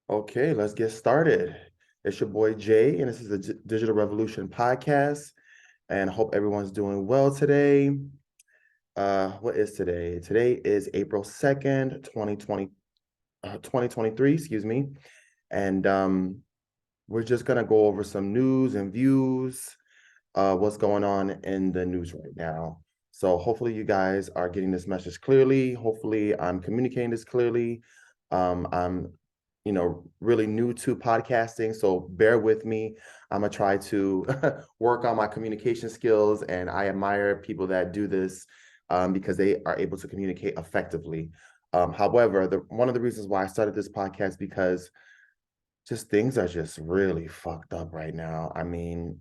Okay, let's get started. It's your boy Jay, and this is the Digital Revolution podcast. And I hope everyone's doing well today. What is today? Today is April 2nd, 2023, excuse me. And we're just gonna go over some news and views, what's going on in the news right now. So hopefully you guys are getting this message clearly. Hopefully I'm communicating this clearly. I'm, really new to podcasting, so bear with me. I'm gonna try to work on my communication skills, and I admire people that do this because they are able to communicate effectively. However, one of the reasons why I started this podcast because just things are just really fucked up right now. I mean,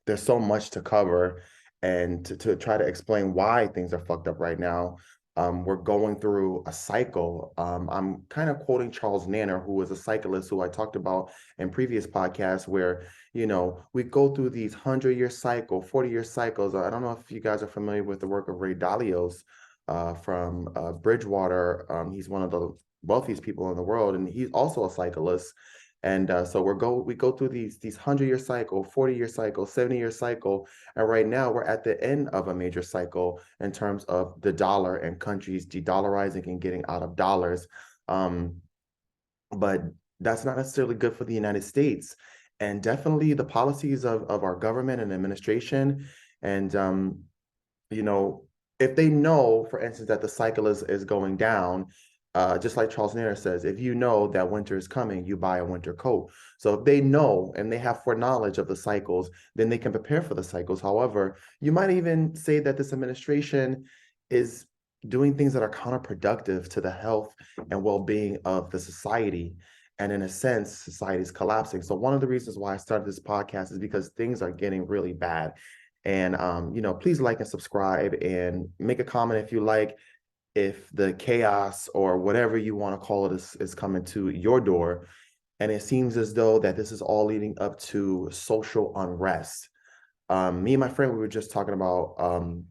there's so much to cover and to try to explain why things are fucked up right now. We're going through a cycle. I'm kind of quoting Charles Nanner, who was a cyclist who I talked about in previous podcasts, where, we go through these 100-year cycle, 40-year cycles. I don't know if you guys are familiar with the work of Ray Dalio's from Bridgewater. He's one of the wealthiest people in the world, and he's also a cyclist. And so we go through these 100-year cycle, 40-year cycle, 70-year cycle, and right now we're at the end of a major cycle in terms of the dollar and countries de-dollarizing and getting out of dollars. Um, but that's not necessarily good for the United States, and definitely the policies of our government and administration. And you know, if they know, for instance, that the cycle is going down, just like Charles Nair says, if you know that winter is coming, you buy a winter coat. So if they know and they have foreknowledge of the cycles, then they can prepare for the cycles. However, you might even say that this administration is doing things that are counterproductive to the health and well-being of the society. And in a sense, society is collapsing. So one of the reasons why I started this podcast is because things are getting really bad. And please like and subscribe and make a comment if you like, if the chaos or whatever you want to call it is coming to your door. And it seems as though that this is all leading up to social unrest. Me and my friend, we were just talking about,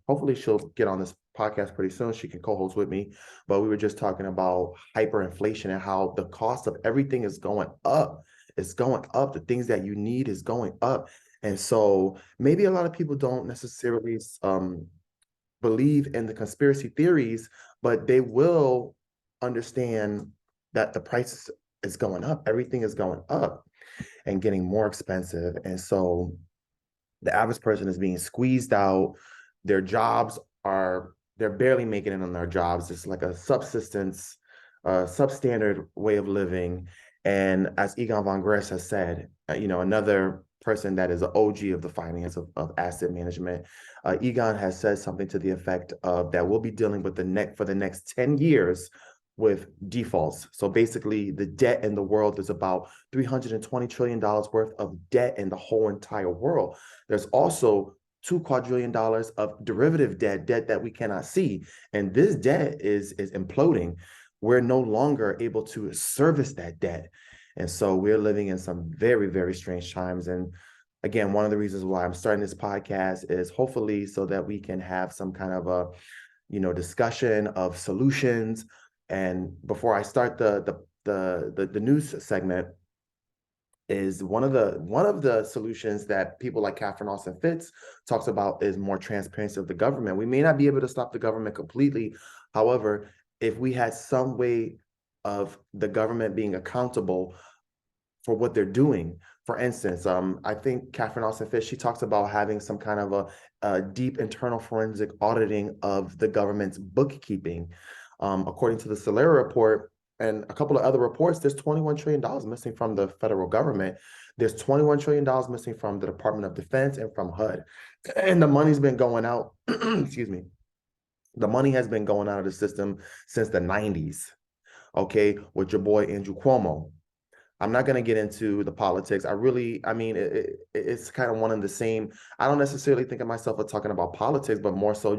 hopefully she'll get on this podcast pretty soon. She can co-host with me, but we were just talking about hyperinflation and how the cost of everything is going up. It's going up. The things that you need is going up. And so maybe a lot of people don't necessarily believe in the conspiracy theories, but they will understand that the price is going up. Everything is going up and getting more expensive. And so the average person is being squeezed out. Their jobs they're barely making it on their jobs. It's like a subsistence, substandard way of living. And as Egon von Gress has said, another person that is an OG of the finance of asset management, Egon has said something to the effect of that we'll be dealing with for the next 10 years with defaults. So basically, the debt in the world is about $320 trillion worth of debt in the whole entire world. There's also $2 quadrillion of derivative debt that we cannot see. And this debt is imploding. We're no longer able to service that debt. And so we're living in some very, very strange times. And again, one of the reasons why I'm starting this podcast is hopefully so that we can have some kind of a, discussion of solutions. And before I start the news segment, is one of the solutions that people like Catherine Austin Fitts talks about is more transparency of the government. We may not be able to stop the government completely. However, if we had some way of the government being accountable for what they're doing. For instance, I think Catherine Austin Fitts, she talks about having some kind of a deep internal forensic auditing of the government's bookkeeping. According to the Solera report, and a couple of other reports, there's $21 trillion missing from the federal government. There's $21 trillion missing from the Department of Defense and from HUD. And the money's been going out, excuse me, the money has been going out of the system since the 90s, okay, with your boy Andrew Cuomo. I'm not going to get into the politics. It's kind of one and the same. I don't necessarily think of myself as talking about politics, but more so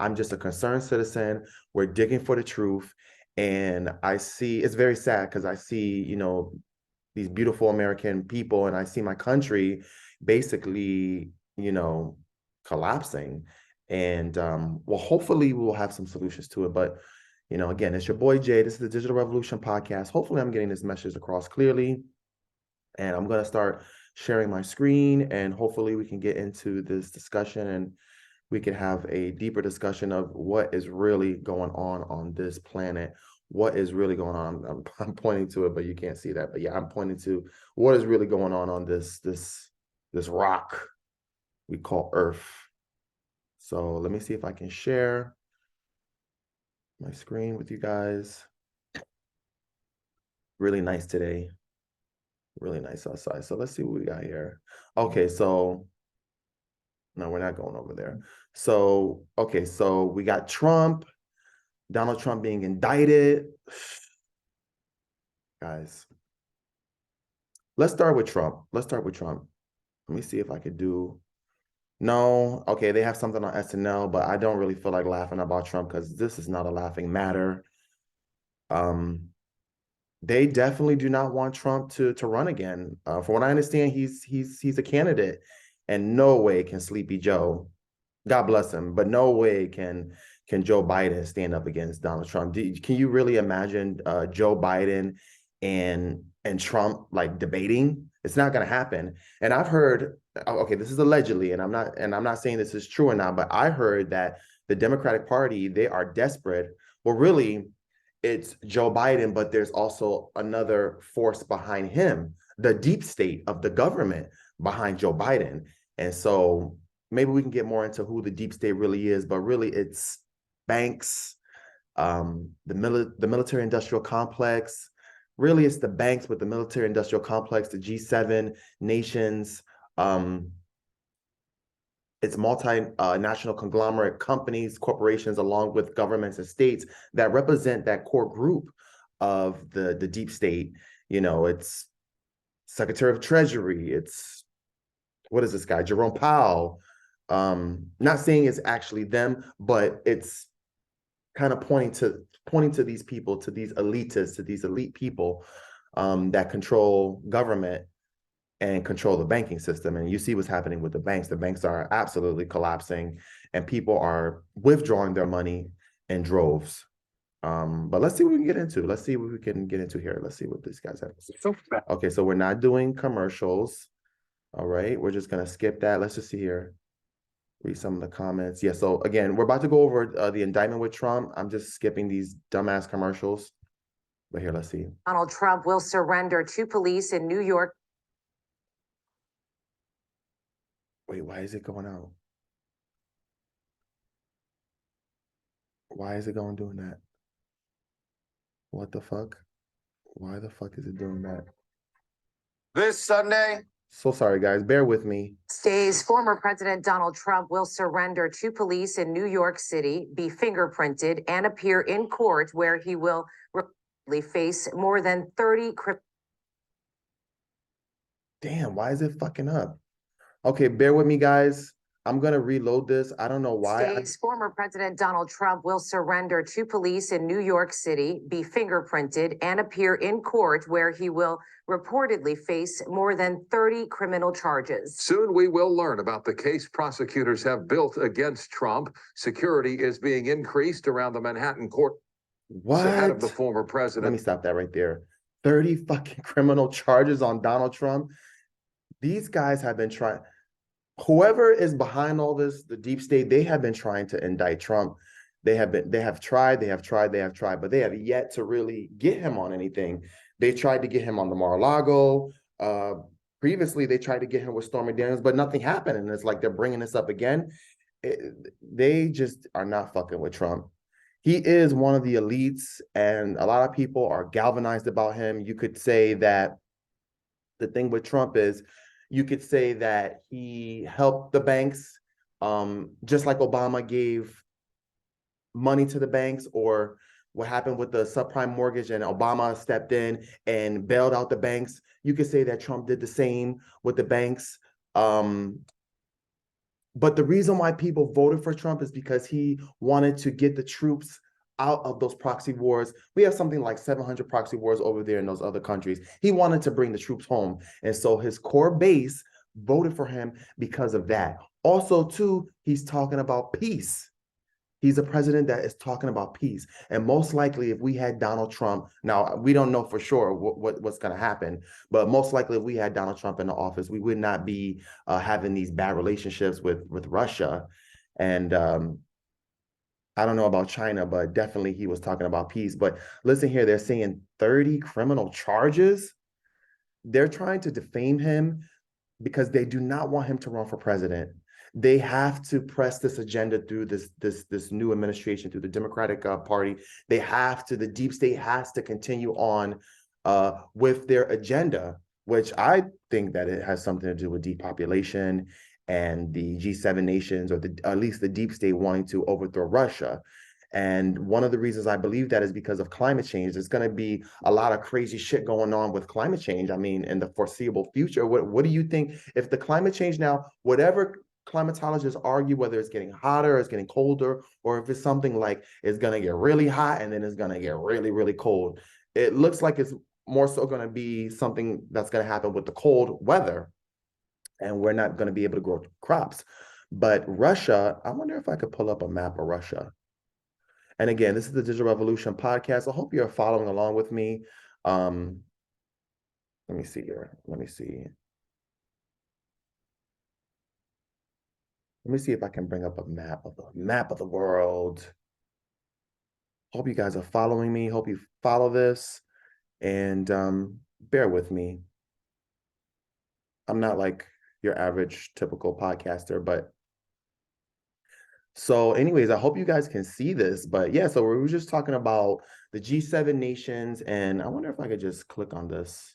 I'm just a concerned citizen. We're digging for the truth. And it's very sad because I see, these beautiful American people and I see my country basically, collapsing. And well, hopefully we'll have some solutions to it. But Again, it's your boy Jay. This is the Digital Revolution podcast. Hopefully I'm getting this message across clearly. And I'm going to start sharing my screen, and hopefully we can get into this discussion and we can have a deeper discussion of what is really going on this planet. What is really going on? I'm pointing to it, but you can't see that. But yeah, I'm pointing to what is really going on this rock we call Earth. So let me see if I can share my screen with you guys. Really nice today. Really nice outside. So let's see what we got here. Okay, so no, we're not going over there. So, okay, so we got Donald Trump being indicted. Guys, let's start with Trump. Let me see if I could do. No, okay, they have something on SNL, but I don't really feel like laughing about Trump because this is not a laughing matter. They definitely do not want Trump to run again. From what I understand, he's a candidate, and no way can Sleepy Joe, God bless him, but no way can Joe Biden stand up against Donald Trump. Can you really imagine Joe Biden and Trump like debating? It's not going to happen. And I've heard, okay, this is allegedly, and I'm not saying this is true or not, but I heard that the Democratic Party, they are desperate. Well, really, it's Joe Biden, but there's also another force behind him, the deep state of the government behind Joe Biden. And so maybe we can get more into who the deep state really is, but really it's banks, the military industrial complex. Really, it's the banks with the military industrial complex, the G7 nations. It's multinational conglomerate companies, corporations, along with governments and states that represent that core group of the deep state. It's Secretary of Treasury. It's, what is this guy, Jerome Powell? Not saying it's actually them, but it's kind of pointing to these people, to these elitists, to these elite people that control government and control the banking system. And you see what's happening with the banks. The banks are absolutely collapsing and people are withdrawing their money in droves. But let's see what we can get into. Let's see what we can get into here. Let's see what these guys have to say. Okay, so we're not doing commercials. All right, we're just gonna skip that. Let's just see here. Read some of the comments. Yeah, so again, we're about to go over the indictment with Trump. I'm just skipping these dumbass commercials. But here, let's see. Donald Trump will surrender to police in New York. Wait, why is it going out? Why is it going doing that? What the fuck? Why the fuck is it doing that? This Sunday. So sorry, guys. Bear with me. Days, former President Donald Trump will surrender to police in New York City, be fingerprinted, and appear in court where he will face more than 30 Damn, why is it fucking up? Okay, bear with me, guys. I'm gonna reload this. I don't know why. Days, former President Donald Trump will surrender to police in New York City, be fingerprinted, and appear in court where he will reportedly face more than 30 criminal charges. Soon we will learn about the case prosecutors have built against Trump. Security is being increased around the Manhattan court. What? Ahead of the former president. Let me stop that right there. 30 fucking criminal charges on Donald Trump. These guys have been trying. Whoever is behind all this, the deep state, they have been trying to indict Trump. They have tried, but they have yet to really get him on anything. They tried to get him on the Mar-a-Lago. Previously, they tried to get him with Stormy Daniels, but nothing happened. And it's like they're bringing this up again. They just are not fucking with Trump. He is one of the elites, and a lot of people are galvanized about him. You could say that the thing with Trump is, you could say that he helped the banks, just like Obama gave money to the banks, or what happened with the subprime mortgage and Obama stepped in and bailed out the banks. You could say that Trump did the same with the banks. But the reason why people voted for Trump is because he wanted to get the troops out of those proxy wars. We have something like 700 proxy wars over there in those other countries. He wanted to bring the troops home. And so his core base voted for him because of that. Also, too, he's talking about peace. He's a president that is talking about peace. And most likely, if we had Donald Trump, now we don't know for sure what's going to happen, but most likely if we had Donald Trump in the office, we would not be having these bad relationships with Russia. And I don't know about China, but definitely he was talking about peace. But listen here, they're saying 30 criminal charges. They're trying to defame him because they do not want him to run for president. They have to press this agenda through this new administration, through the Democratic Party. The deep state has to continue on with their agenda, which I think that it has something to do with depopulation and the G7 nations, or at least the deep state wanting to overthrow Russia. And one of the reasons I believe that is because of climate change. There's going to be a lot of crazy shit going on with climate change. I mean, in the foreseeable future, what do you think if the climate change now, whatever climatologists argue, whether it's getting hotter or it's getting colder, or if it's something like it's going to get really hot and then it's going to get really, really cold, it looks like it's more so going to be something that's going to happen with the cold weather, and we're not going to be able to grow crops. But Russia, I wonder if I could pull up a map of Russia. And again, this is the Digital Revolution podcast. I hope you're following along with me. Let me see here. Let me see if I can bring up a map of the world. Hope you guys are following me. Hope you follow this, and bear with me. I'm not like your average typical podcaster, but so anyways, I hope you guys can see this. But yeah, so we were just talking about the G7 nations, and I wonder if I could just click on this.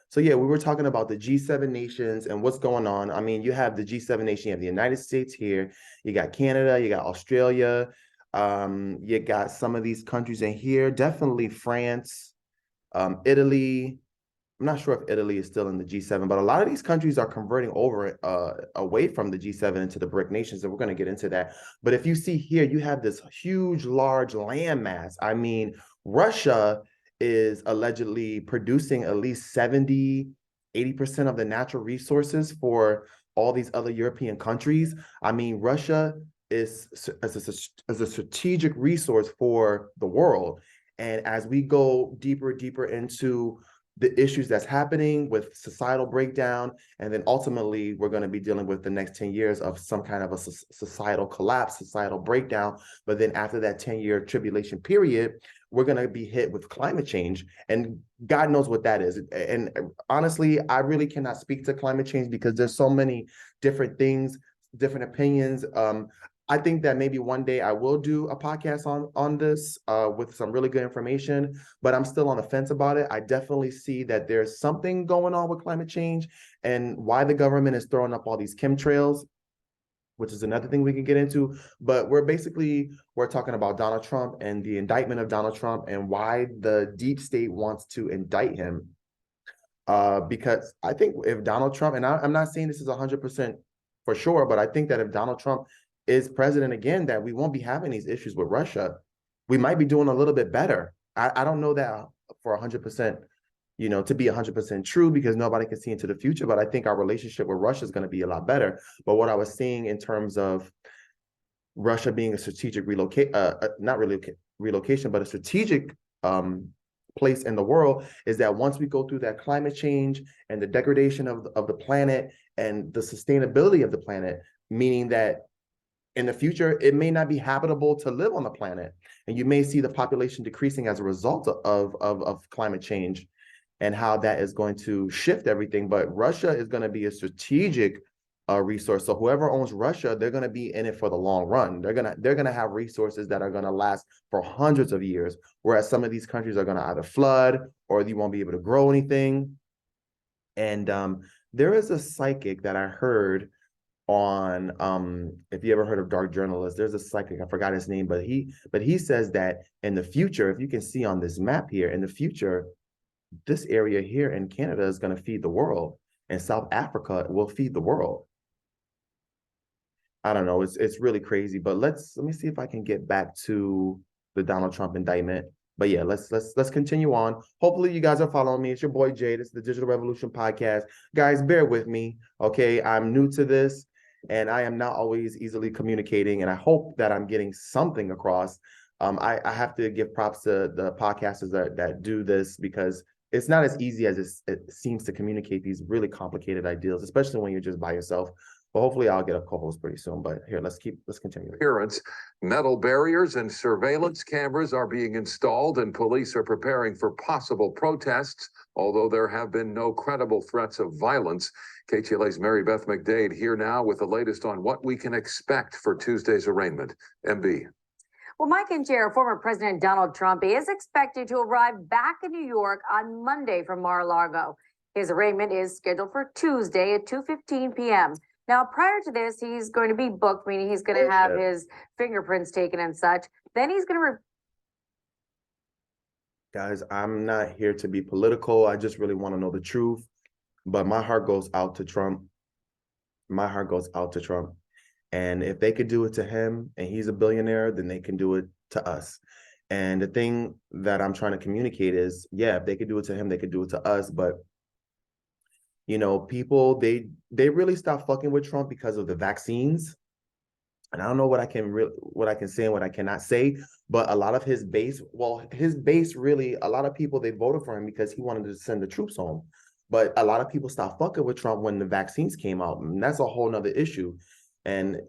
So yeah, we were talking about the G7 nations and what's going on. I mean, you have the G7 nation, you have the United States here, you got Canada, you got Australia, you got some of these countries in here, definitely France, Italy. I'm not sure if Italy is still in the G7, but a lot of these countries are converting over away from the G7 into the Bric Nations, and we're going to get into that. But if you see here, you have this huge, large landmass. I mean, Russia is allegedly producing at least 80% of the natural resources for all these other European countries. I mean, Russia is as a strategic resource for the world. And as we go deeper into the issues that's happening with societal breakdown, and then ultimately we're going to be dealing with the next 10 years of some kind of a societal collapse, societal breakdown. But then after that 10-year tribulation period, we're going to be hit with climate change, and God knows what that is. And honestly, I really cannot speak to climate change because there's so many different things, different opinions. I think that maybe one day I will do a podcast on this with some really good information, but I'm still on the fence about it. I definitely see that there's something going on with climate change and why the government is throwing up all these chemtrails, which is another thing we can get into. But we're talking about Donald Trump and the indictment of Donald Trump and why the deep state wants to indict him. Because I think if Donald Trump, and I'm not saying this is 100% for sure, but I think that if Donald Trump is president again, that we won't be having these issues with Russia. We might be doing a little bit better. I don't know that for 100%, to be 100% true, because nobody can see into the future, but I think our relationship with Russia is going to be a lot better. But what I was seeing in terms of Russia being a strategic not really relocation, but a strategic place in the world, is that once we go through that climate change and the degradation of the planet and the sustainability of the planet, meaning that in the future, it may not be habitable to live on the planet. And you may see the population decreasing as a result of climate change and how that is going to shift everything. But Russia is going to be a strategic resource. So whoever owns Russia, they're going to be in it for the long run. They're going to have resources that are going to last for hundreds of years, whereas some of these countries are going to either flood or you won't be able to grow anything. And there is a psychic that I heard on if you ever heard of Dark Journalist, there's a psychic, I forgot his name, but he says that in the future, if you can see on this map here, in the future, this area here in Canada is going to feed the world, and South Africa will feed the world. I don't know, it's really crazy. But let me see if I can get back to the Donald Trump indictment. But yeah, let's continue on. Hopefully you guys are following me. It's your boy Jay. This is the Digital Revolution podcast. Guys, bear with me. Okay, I'm new to this. and I am not always easily communicating, and I hope that I'm getting something across. I have to give props to the podcasters that do this, because it's not as easy as it seems to communicate these really complicated ideals, especially when you're just by yourself. But hopefully I'll get a co-host pretty soon. But here, let's continue. Appearance, metal barriers and surveillance cameras are being installed, and police are preparing for possible protests, although there have been no credible threats of violence. KTLA's Mary Beth McDade here now with the latest on what we can expect for Tuesday's arraignment. MB. Well, Mike and Chair, former President Donald Trump is expected to arrive back in New York on Monday from Mar-a-Lago. His arraignment is scheduled for Tuesday at 2:15 p.m. Now, prior to this, he's going to be booked, meaning he's going to have his fingerprints taken and such. Then he's going to... Guys, I'm not here to be political. I just really want to know the truth. But my heart goes out to Trump. My heart goes out to Trump. And if they could do it to him and he's a billionaire, then they can do it to us. And the thing that I'm trying to communicate is, yeah, if they could do it to him, they could do it to us. But, you know, people, they really stopped fucking with Trump because of the vaccines. And I don't know what I can say and what I cannot say, but a lot of his base, really, a lot of people, they voted for him because he wanted to send the troops home. But a lot of people stopped fucking with Trump when the vaccines came out. And that's a whole nother issue. And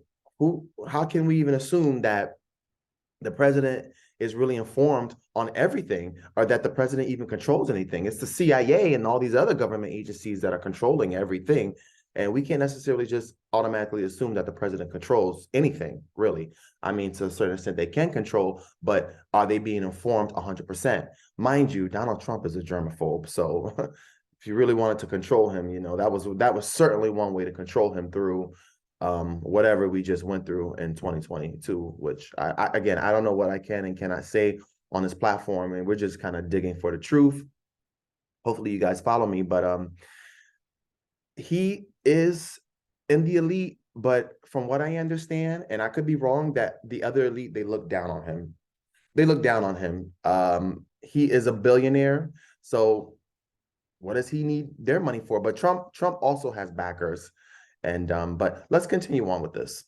how can we even assume that the president is really informed on everything, or that the president even controls anything? It's the CIA and all these other government agencies that are controlling everything. And we can't necessarily just automatically assume that the president controls anything, really. I mean, to a certain extent, they can control, but are they being informed 100%? Mind you, Donald Trump is a germaphobe. So if you really wanted to control him, you know, that was certainly one way to control him, through whatever we just went through in 2022, which I don't know what I can and cannot say on this platform, and we're just kind of digging for the truth. Hopefully you guys follow me, but he is in the elite, but from what I understand, and I could be wrong, that the other elite, they look down on him. They look down on him. He is a billionaire, so what does he need their money for? But Trump also has backers. And but let's continue on with this.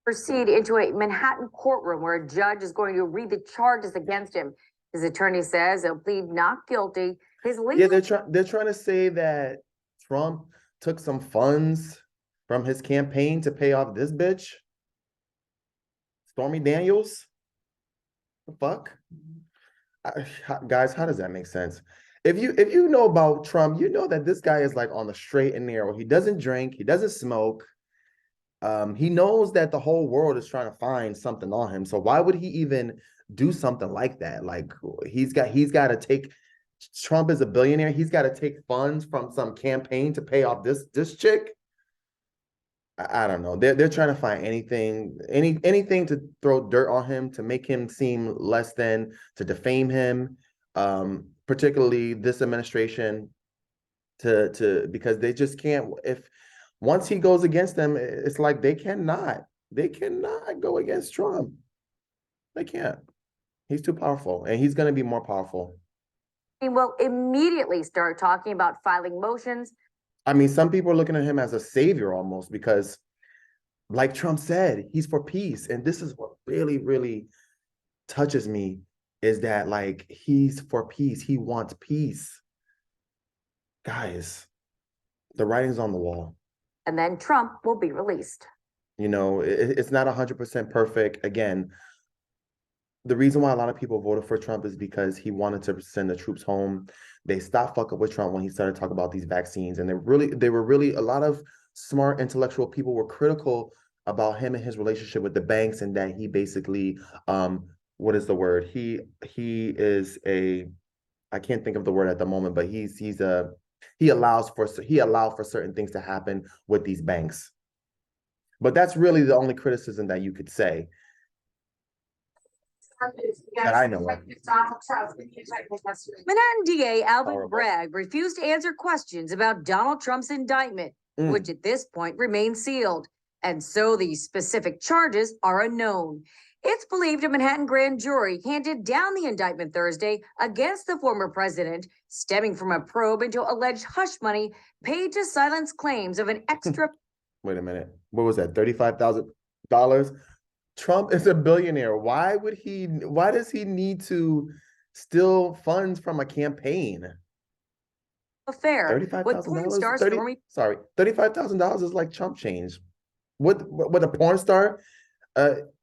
Proceed into a Manhattan courtroom where a judge is going to read the charges against him. His attorney says he'll plead not guilty. His legal... Yeah, they're trying to say that Trump took some funds from his campaign to pay off this bitch, Stormy Daniels. The fuck, guys, how does that make sense? If you know about Trump, you know that this guy is like on the straight and narrow. He doesn't drink. He doesn't smoke. He knows that the whole world is trying to find something on him. So why would he even do something like that? Like he's got to take. Trump is a billionaire. He's got to take funds from some campaign to pay off this chick. I don't know. They're trying to find anything to throw dirt on him, to make him seem less than, to defame him. Particularly this administration, because they just can't. If once he goes against them, it's like they cannot go against Trump. They can't. He's too powerful, and he's going to be more powerful. He will immediately start talking about filing motions. I mean, some people are looking at him as a savior almost, because like Trump said, he's for peace. And this is what really, really touches me, is that like he's for peace. He wants peace. Guys, the writing's on the wall. And then Trump will be released. You know, it's not 100% perfect. Again, the reason why a lot of people voted for Trump is because he wanted to send the troops home. They stopped fucking with Trump when he started talking about these vaccines. And they were really, a lot of smart intellectual people were critical about him and his relationship with the banks, and that he basically, what is the word? He is a, I can't think of the word at the moment, but he allowed for certain things to happen with these banks. But that's really the only criticism that you could say. That I know of. Manhattan DA Alvin Bragg refused to answer questions about Donald Trump's indictment, which at this point remains sealed. And so the specific charges are unknown. It's believed a Manhattan grand jury handed down the indictment Thursday against the former president, stemming from a probe into alleged hush money paid to silence claims of an extra Wait a minute. What was that? $35,000? Trump is a billionaire. Why does he need to steal funds from a campaign? Affair with porn star $35,000? Stormy. $35,000 is like chump change. What a porn star?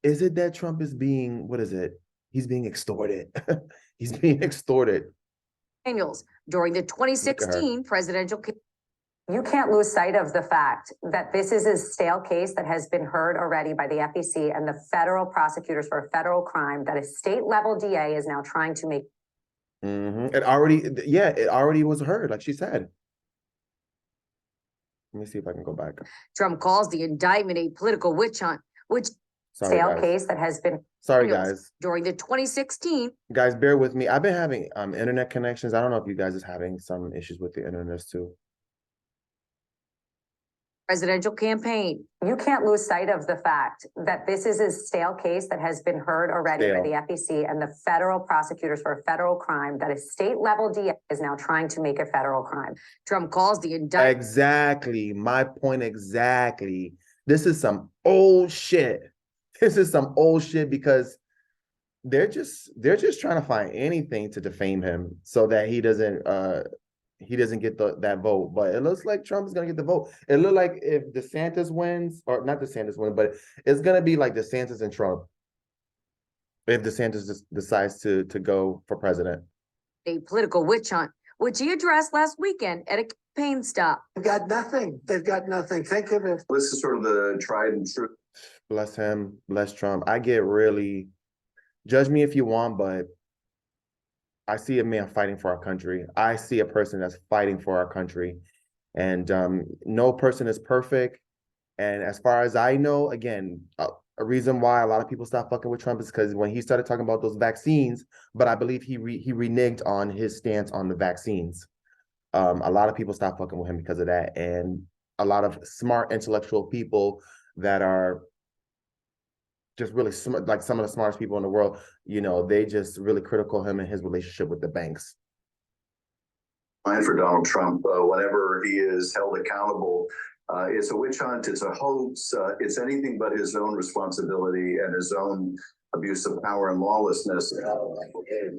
Is it that Trump is being, what is it? He's being extorted. He's being extorted. Daniels during the 2016 presidential campaign. You can't lose sight of the fact that this is a stale case that has been heard already by the FEC and the federal prosecutors for a federal crime that a state level DA is now trying to make. It already was heard, like she said. Let me see if I can go back. Trump calls the indictment a political witch hunt, which Stale case that has been. Sorry, guys. During the 2016. Guys, bear with me. I've been having internet connections. I don't know if you guys is having some issues with the internet too. Presidential campaign. You can't lose sight of the fact that this is a stale case that has been heard already by the FEC and the federal prosecutors for a federal crime that a state level DA is now trying to make a federal crime. Trump calls the indictment. Exactly. My point exactly. This is some old shit. This is some old shit because they're just trying to find anything to defame him so that he doesn't get that vote. But it looks like Trump is gonna get the vote. It looked like if DeSantis wins, or not DeSantis wins, but it's gonna be like DeSantis and Trump if DeSantis decides to go for president. A political witch hunt, which he addressed last weekend at a campaign stop. They've got nothing. They've got nothing. Think of it. This is sort of the tried and true. Bless him, bless Trump. I get really, judge me if you want, but I see a man fighting for our country. I see a person that's fighting for our country. And no person is perfect. And as far as I know, again, a reason why a lot of people stopped fucking with Trump is because when he started talking about those vaccines, but I believe he reneged on his stance on the vaccines. A lot of people stopped fucking with him because of that. And a lot of smart intellectual people that are just really smart, like some of the smartest people in the world, you know, they just really critical him and his relationship with the banks. Fine for Donald Trump whenever he is held accountable. It's a witch hunt. It's a hoax. It's anything but his own responsibility and his own abuse of power and lawlessness. Trump is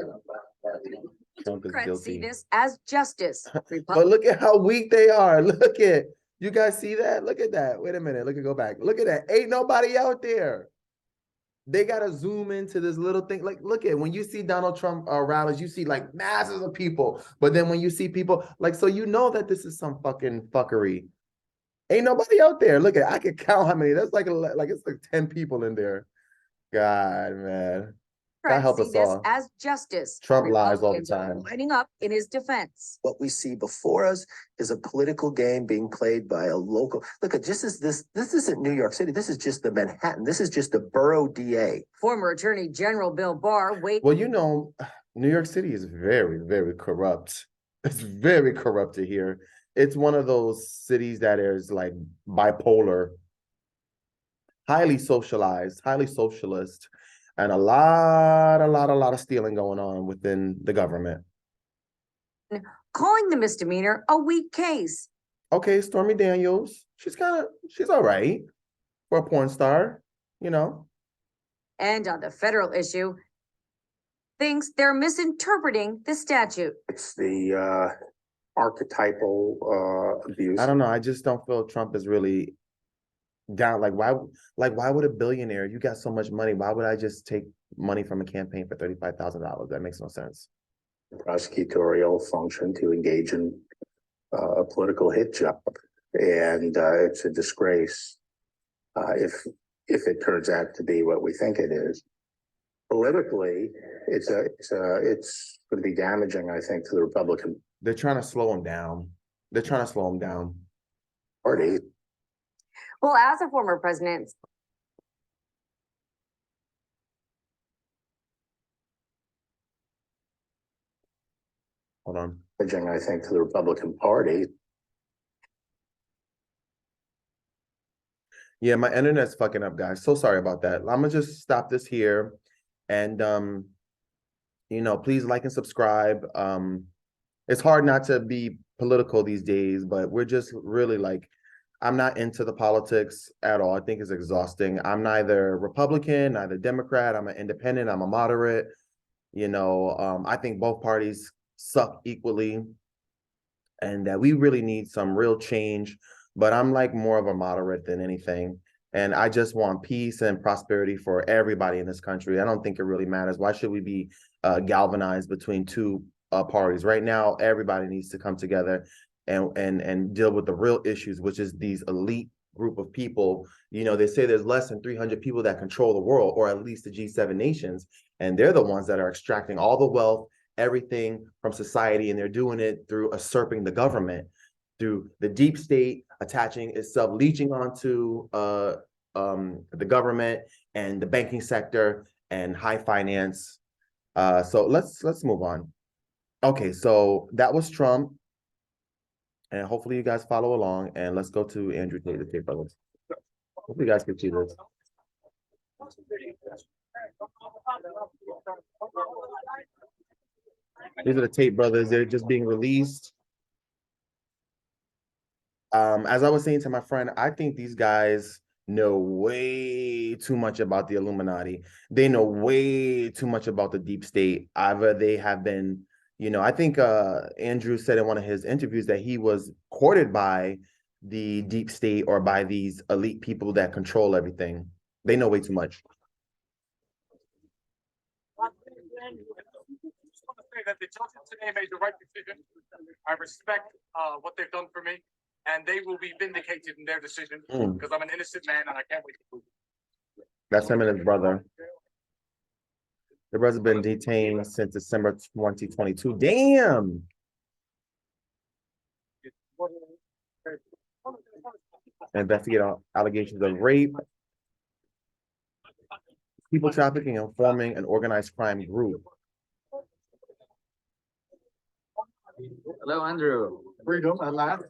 Democrats see guilty. this as justice. But look at how weak they are. Look at, you guys see that? Look at that. Wait a minute. Look at, go back. Look at that. Ain't nobody out there. They got to zoom into this little thing. Like, look at, when you see Donald Trump rallies, you see like masses of people. But then when you see people, like, so you know that this is some fucking fuckery. Ain't nobody out there. Look at, I can count how many. That's like it's like 10 people in there. God, man. God help us all. As justice. Trump lies all the Republicans are time. lining up in his defense. What we see before us is a political game being played by a local. Look at this isn't New York City. This is just the Manhattan. This is just the borough DA. Former Attorney General Bill Barr Well, you know, New York City is very, very corrupt. It's very corrupted here. It's one of those cities that is like bipolar, highly socialized, highly socialist, and a lot of stealing going on within the government. calling the misdemeanor a weak case. Okay, Stormy Daniels, she's all right for a porn star, you know. And on the federal issue, thinks they're misinterpreting the statute. It's the archetypal abuse. I don't know. I just don't feel Trump is really down. Like why would a billionaire, you got so much money, why would I just take money from a campaign for $35,000? That makes no sense. Prosecutorial function to engage in a political hit job, and it's a disgrace if it turns out to be what we think it is. Politically, it's going to be damaging, I think, to the Republican They're trying to slow him down. They're trying to slow him down. Party. Well, as a former president, Hold on. Damaging, I think, to the Republican Party. Yeah, my internet's fucking up, guys. So sorry about that. I'm gonna just stop this here. And you know, please like and subscribe. It's hard not to be political these days, but we're just really like I'm not into the politics at all. I think it's exhausting. I'm neither Republican, neither Democrat. I'm an independent. I'm a moderate. I think both parties suck equally, and that we really need some real change. But I'm like more of a moderate than anything. And I just want peace and prosperity for everybody in this country. I don't think it really matters. Why should we be galvanized between two parties? Right now, everybody needs to come together and deal with the real issues, which is these elite group of people. They say there's less than 300 people that control the world, or at least the G7 nations. And they're the ones that are extracting all the wealth, everything from society, and they're doing it through usurping the government, through the deep state attaching itself, leeching onto the government and the banking sector and high finance. So let's move on. Okay, so that was Trump, and hopefully you guys follow along. And let's go to Andrew Tate, the Tate Brothers. Hopefully you guys can see this. These are the Tate Brothers. They're just being released. As I was saying to my friend, I think these guys know way too much about the Illuminati. They know way too much about the deep state. Either they have been, I think Andrew said in one of his interviews that he was courted by the deep state or by these elite people that control everything. They know way too much. That the judges today made the right decision. I respect what they've done for me, and they will be vindicated in their decision because I'm an innocent man and I can't wait to prove it. That's him and his brother. The brother's been detained since December 2022. Damn. Investigate allegations of rape, people trafficking, and forming an organized crime group. Hello, Andrew. Freedom at last.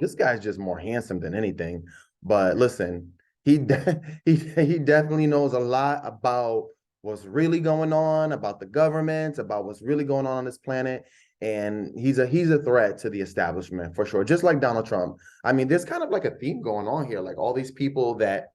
This guy's just more handsome than anything. But listen, he definitely knows a lot about what's really going on, about the government, about what's really going on this planet. And he's a threat to the establishment for sure. Just like Donald Trump. I mean, there's kind of like a theme going on here. Like all these people that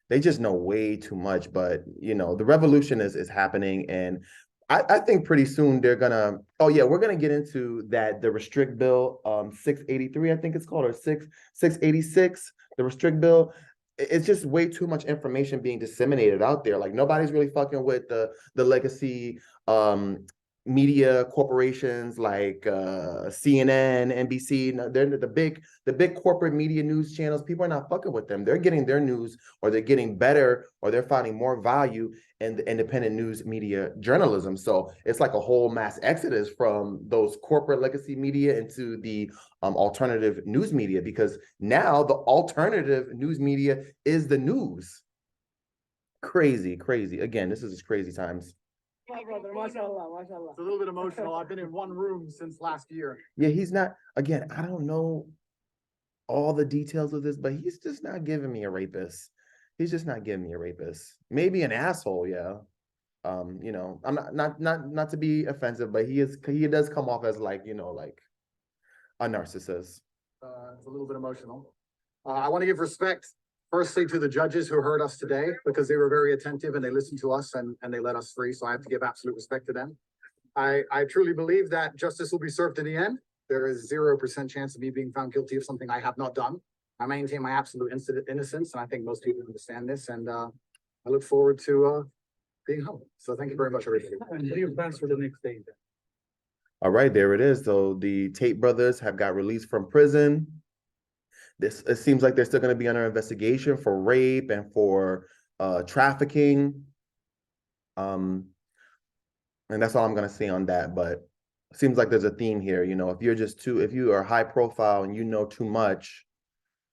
they just know way too much, but the revolution is happening, and I think pretty soon they're gonna. Oh yeah, we're gonna get into that. The restrict bill, 683, I think it's called, or 686. The restrict bill. It's just way too much information being disseminated out there. Like nobody's really fucking with the legacy media corporations like CNN, NBC. They're the big corporate media news channels. People are not fucking with them. They're getting their news, or they're getting better, or they're finding more value in the independent news media journalism. So it's like a whole mass exodus from those corporate legacy media into the alternative news media, because now the alternative news media is the news. Crazy. Again, this is just crazy times. Yeah, brother, mashallah, mashallah. It's a little bit emotional. I've been in one room since last year. Yeah, he's not, again, I don't know all the details of this, but he's just not giving me a rapist. He's just not giving me a rapist. Maybe an asshole, yeah. I'm not to be offensive, but he does come off as like a narcissist. It's a little bit emotional. I want to give respect firstly to the judges who heard us today, because they were very attentive and they listened to us and they let us free. So I have to give absolute respect to them. I truly believe that justice will be served in the end. There is 0% chance of me being found guilty of something I have not done. I maintain my absolute innocence, and I think most people understand this. And I look forward to being home. So thank you very much, everybody. And what are your plans for the next day? All right, there it is. So the Tate brothers have got released from prison. It seems like they're still going to be under investigation for rape and for trafficking. And that's all I'm going to say on that. But it seems like there's a theme here. If you are high profile and you know too much,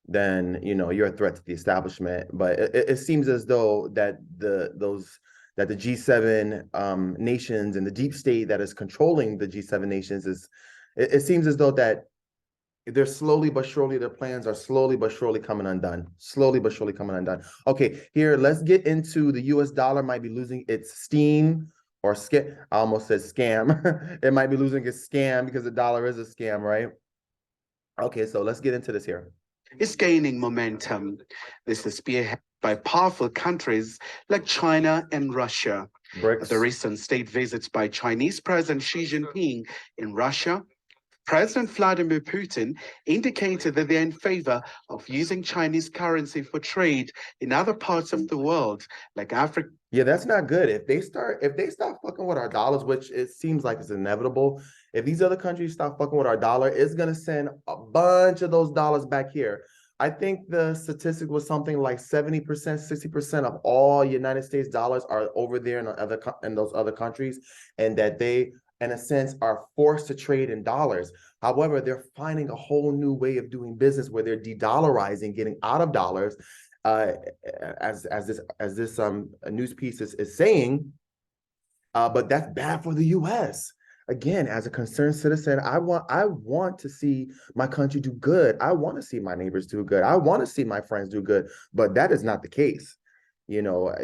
then you're a threat to the establishment. But it seems as though that the G7 nations and the deep state that is controlling the G7 nations it seems as though that they're slowly but surely, their plans are slowly but surely coming undone. Okay, here, let's get into the US dollar might be losing its steam or scam. I almost said scam. It might be losing its scam because the dollar is a scam, right? Okay, so let's get into this here. Is gaining momentum. This is spearheaded by powerful countries like China and Russia. BRICS. At the recent state visits by Chinese President Xi Jinping in Russia, President Vladimir Putin indicated that they're in favor of using Chinese currency for trade in other parts of the world, like Africa. Yeah, that's not good. If they stop fucking with our dollars, which it seems like it's inevitable, if these other countries stop fucking with our dollar, it's gonna send a bunch of those dollars back here. I think the statistic was something like 70%, 60% of all United States dollars are over there in those other countries, and that they, in a sense, are forced to trade in dollars. However, they're finding a whole new way of doing business where they're de-dollarizing, getting out of dollars. As this news piece is saying, but that's bad for the U.S. Again, as a concerned citizen, I want to see my country do good. I want to see my neighbors do good. I want to see my friends do good, but that is not the case. You know,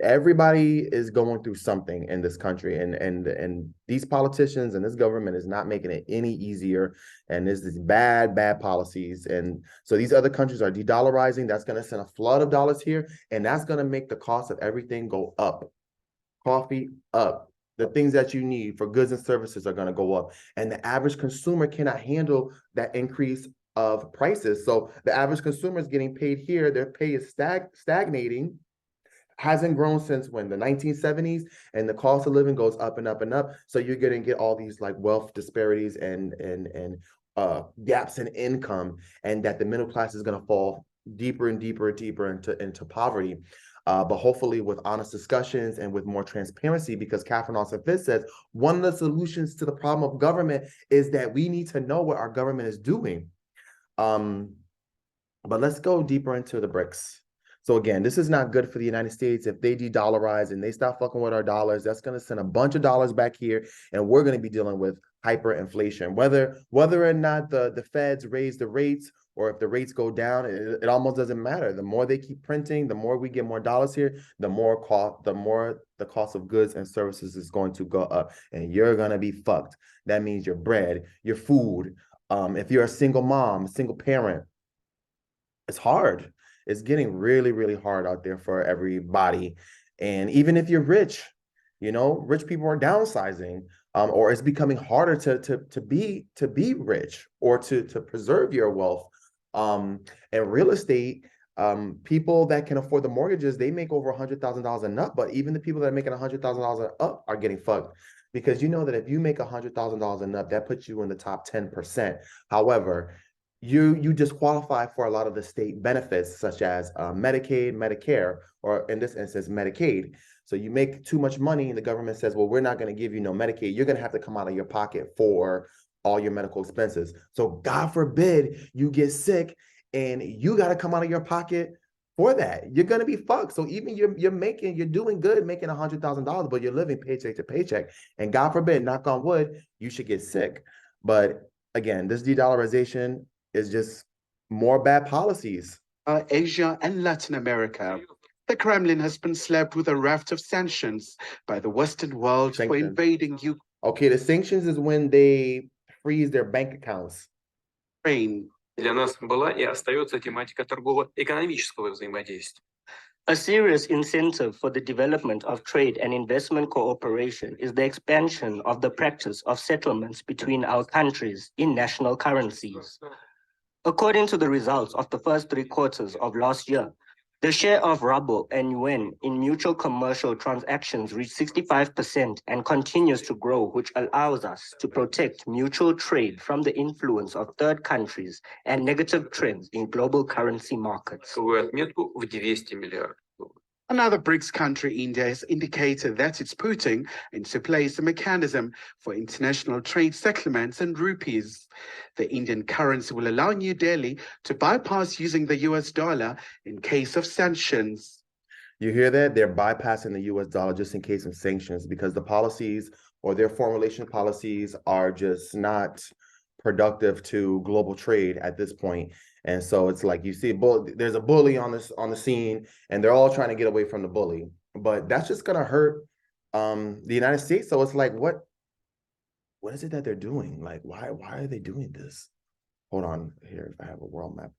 everybody is going through something in this country, and these politicians and this government is not making it any easier. And there's these bad policies, and so these other countries are de-dollarizing. That's going to send a flood of dollars here, and that's going to make the cost of everything go up. Coffee up. The things that you need for goods and services are going to go up, and the average consumer cannot handle that increase of prices. So the average consumer is getting paid here. Their pay is stagnating, hasn't grown since when, the 1970s, and the cost of living goes up and up and up. So you're going to get all these like wealth disparities and gaps in income, and that the middle class is going to fall deeper and deeper and deeper into poverty. But hopefully with honest discussions and with more transparency, because Catherine Austin Fitts says one of the solutions to the problem of government is that we need to know what our government is doing. But let's go deeper into the BRICS. So again, this is not good for the United States. If they de-dollarize and they stop fucking with our dollars, that's going to send a bunch of dollars back here, and we're going to be dealing with hyperinflation. Whether or not the feds raise the rates, or if the rates go down, it almost doesn't matter. The more they keep printing, the more we get more dollars here, the more the cost of goods and services is going to go up, and you're going to be fucked. That means your bread, your food. If you're a single mom, a single parent, it's hard. It's getting really, really hard out there for everybody. And even if you're rich, you know, rich people are downsizing, or it's becoming harder to be rich, or to preserve your wealth. And real estate, people that can afford the mortgages, they make over $100,000 and up. But even the people that are making $100,000 and up are getting fucked, because you know that if you make $100,000 and up, that puts you in the top 10%. However, you disqualify for a lot of the state benefits, such as Medicaid, Medicare, or in this instance, Medicaid. So you make too much money and the government says, well, we're not going to give you no Medicaid. You're going to have to come out of your pocket for all your medical expenses. So God forbid you get sick and you got to come out of your pocket for that. You're going to be fucked. So even you're doing good, making $100,000, but you're living paycheck to paycheck. And God forbid, knock on wood, you should get sick. But again, this de-dollarization is just more bad policies. Asia and Latin America. The Kremlin has been slapped with a raft of sanctions by the Western world for invading Ukraine. Okay, the sanctions is when they freeze their bank accounts. Для нас была и остается тематика торгово-экономического взаимодействия. A serious incentive for the development of trade and investment cooperation is the expansion of the practice of settlements between our countries in national currencies. According to the results of the first 3 quarters of last year, the share of ruble and yuan in mutual commercial transactions reached 65% and continues to grow, which allows us to protect mutual trade from the influence of third countries and negative trends in global currency markets. Отметку в 200 миллиардов. Another BRICS country, India, has indicated that it's putting into place a mechanism for international trade settlements in rupees. The Indian currency will allow New Delhi to bypass using the US dollar in case of sanctions. You hear that? They're bypassing the US dollar just in case of sanctions, because the policies or their formulation policies are just not productive to global trade at this point. And so it's like, you see, there's a bully on the scene, and they're all trying to get away from the bully. But that's just going to hurt the United States. So it's like, what is it that they're doing? Like, why are they doing this? Hold on here, if I have a world map.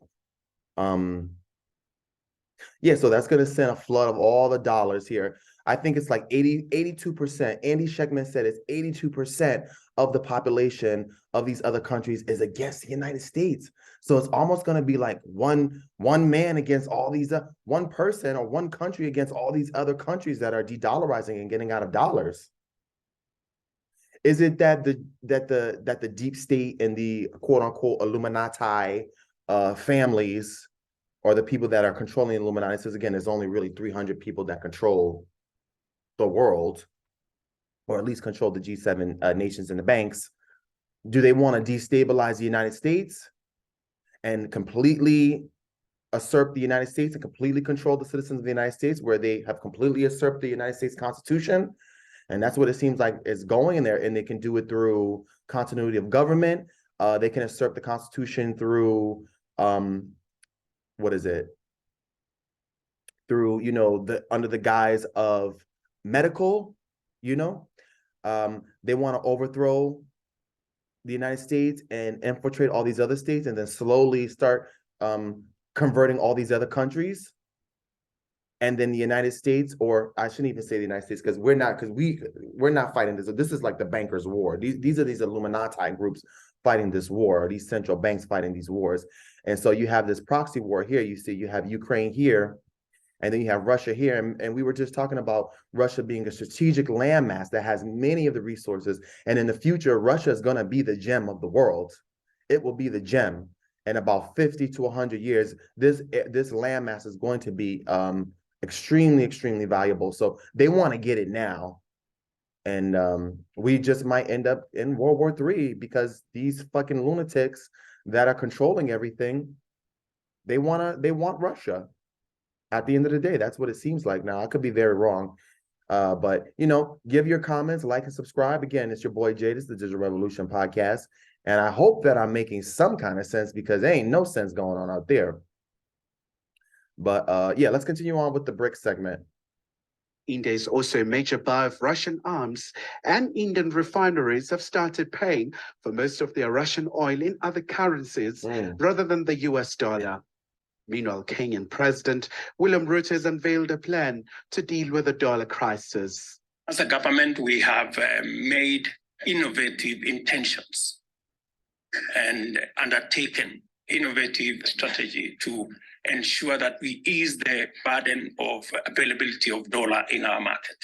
Yeah, so that's going to send a flood of all the dollars here. I think it's like 82%. Andy Schekman said it's 82% of the population of these other countries is against the United States. So it's almost going to be like one man against all these, one person or one country against all these other countries that are de-dollarizing and getting out of dollars. Is it that the deep state and the quote unquote Illuminati families, or the people that are controlling Illuminati, says again, there's only really 300 people that control the world, or at least control the G7 nations and the banks. Do they want to destabilize the United States and completely usurp the United States and completely control the citizens of the United States, where they have completely usurped the United States Constitution? And that's what it seems like is going in there. And they can do it through continuity of government. They can usurp the Constitution through what is it? Through, under the guise of medical, they want to overthrow the United States and infiltrate all these other states, and then slowly start converting all these other countries. And then the United States, or I shouldn't even say the United States, because we're not fighting this. This is like the bankers' war. These are these Illuminati groups fighting this war, or these central banks fighting these wars. And so you have this proxy war here. You have Ukraine here, and then you have Russia here. And we were just talking about Russia being a strategic landmass that has many of the resources. And in the future, Russia is going to be the gem of the world. It will be the gem. In about 50 to 100 years, this landmass is going to be extremely, extremely valuable. So they want to get it now. And we just might end up in World War III, because these fucking lunatics that are controlling everything, they want Russia. At the end of the day, that's what it seems like. Now, I could be very wrong. But, give your comments, like and subscribe. Again, it's your boy Jay. This is the Digital Revolution Podcast. And I hope that I'm making some kind of sense, because there ain't no sense going on out there. But yeah, let's continue on with the BRICS segment. India is also a major buyer of Russian arms, and Indian refineries have started paying for most of their Russian oil in other currencies rather than the US dollar. Meanwhile, Kenyan President William Ruto has unveiled a plan to deal with the dollar crisis. As a government, we have made innovative intentions and undertaken innovative strategy to ensure that we ease the burden of availability of dollar in our market.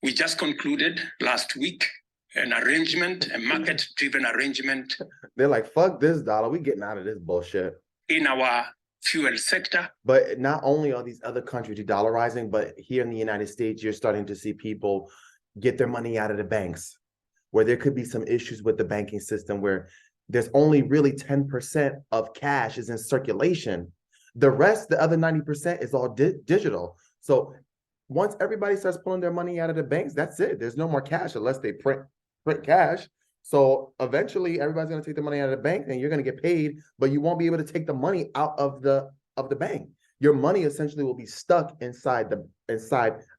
We just concluded last week an arrangement, a market-driven arrangement. They're like, fuck this dollar, we getting out of this bullshit. In our fuel sector. But not only are these other countries de-dollarizing, but here in the United States, you're starting to see people get their money out of the banks, where there could be some issues with the banking system, where there's only really 10% of cash is in circulation. The rest, the other 90% is all digital. So once everybody starts pulling their money out of the banks, that's it. There's no more cash unless they print cash. So eventually everybody's going to take the money out of the bank, and you're going to get paid, but you won't be able to take the money out of the bank. Your money essentially will be stuck inside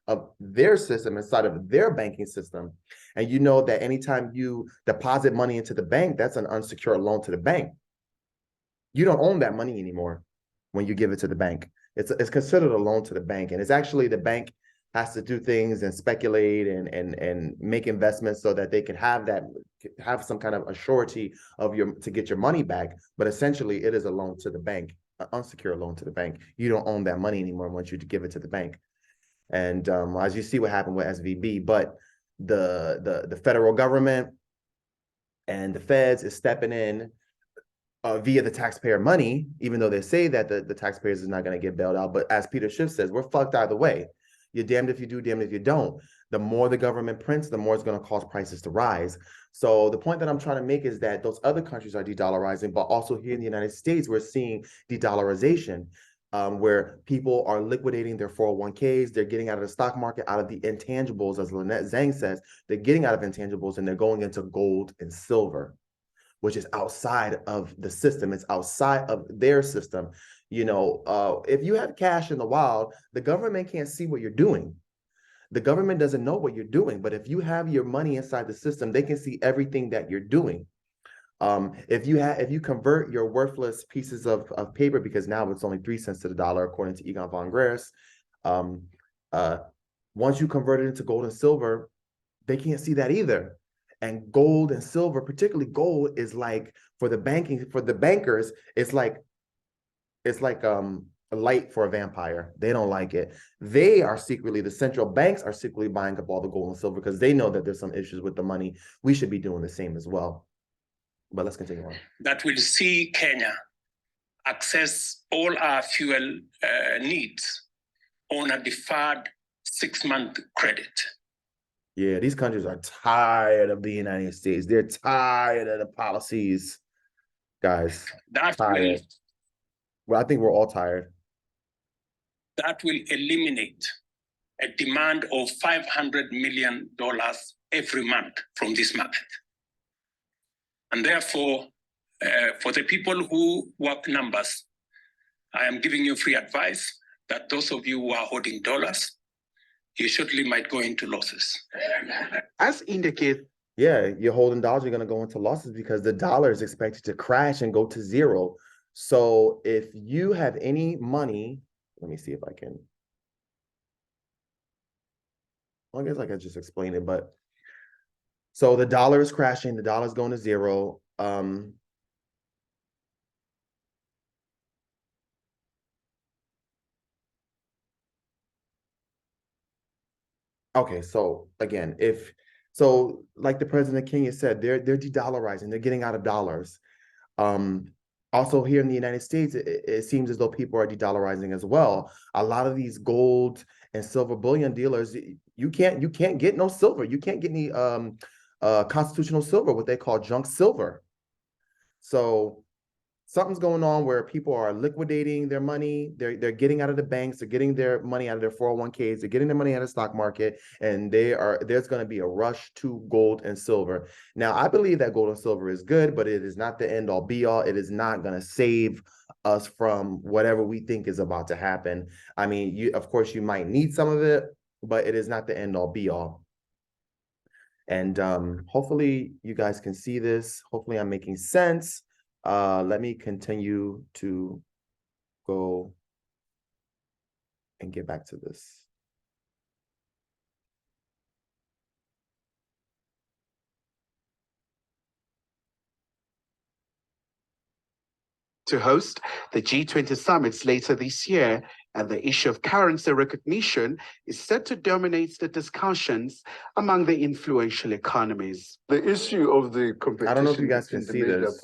of their system, inside of their banking system. And you know that anytime you deposit money into the bank, that's an unsecured loan to the bank. You don't own that money anymore when you give it to the bank. It's considered a loan to the bank. And it's actually the bank has to do things and speculate and make investments so that they can have some kind of a surety of to get your money back. But essentially it is a loan to the bank, an unsecured loan to the bank. You don't own that money anymore once you give it to the bank. And as you see what happened with SVB, but the federal government and the feds is stepping in via the taxpayer money, even though they say that the taxpayers is not going to get bailed out. But as Peter Schiff says, we're fucked either way. You're damned if you do, damned if you don't. The more the government prints, the more it's going to cause prices to rise. So the point that I'm trying to make is that those other countries are de-dollarizing, but also here in the United States, we're seeing de-dollarization, where people are liquidating their 401ks. They're getting out of the stock market, out of the intangibles, as Lynette Zhang says. They're getting out of intangibles and they're going into gold and silver, which is outside of the system. It's outside of their system. If you have cash in the wild, the government can't see what you're doing. The government doesn't know what you're doing, but if you have your money inside the system, they can see everything that you're doing. If you convert your worthless pieces of paper, because now it's only 3 cents to the dollar, according to Egon von Gress, once you convert it into gold and silver, they can't see that either. And gold and silver, particularly gold, is like for the bankers, it's like a light for a vampire. They don't like it. The central banks are secretly buying up all the gold and silver because they know that there's some issues with the money. We should be doing the same as well. But let's continue on. That will see Kenya access all our fuel needs on a deferred 6-month credit. Yeah, these countries are tired of the United States. They're tired of the policies, guys. Tired. Well, I think we're all tired. That will eliminate a demand of $500 million every month from this market. And therefore, for the people who work numbers, I am giving you free advice that those of you who are holding dollars, you surely might go into losses. As indicated. Yeah, you're holding dollars, you're going to go into losses because the dollar is expected to crash and go to zero. So if you have any money, let me see if I can. Well, I guess I could just explain it, but so the dollar is crashing, the dollar is going to zero. Okay, so again, like the President Kenya said, they're de-dollarizing, they're getting out of dollars. Also here in the United States, it seems as though people are de-dollarizing as well. A lot of these gold and silver bullion dealers, you can't get no silver. You can't get any constitutional silver, what they call junk silver. So something's going on where people are liquidating their money. They're getting out of the banks. They're getting their money out of their 401ks. They're getting their money out of the stock market, and there's going to be a rush to gold and silver. Now, I believe that gold and silver is good, but it is not the end all be all. It is not going to save us from whatever we think is about to happen. I mean, of course, you might need some of it, but it is not the end all be all. And hopefully you guys can see this. Hopefully I'm making sense. Let me continue to go and get back to this. To host the G20 summits later this year, and the issue of currency recognition is set to dominate the discussions among the influential economies. The issue of the competition, I don't know if you guys can see this.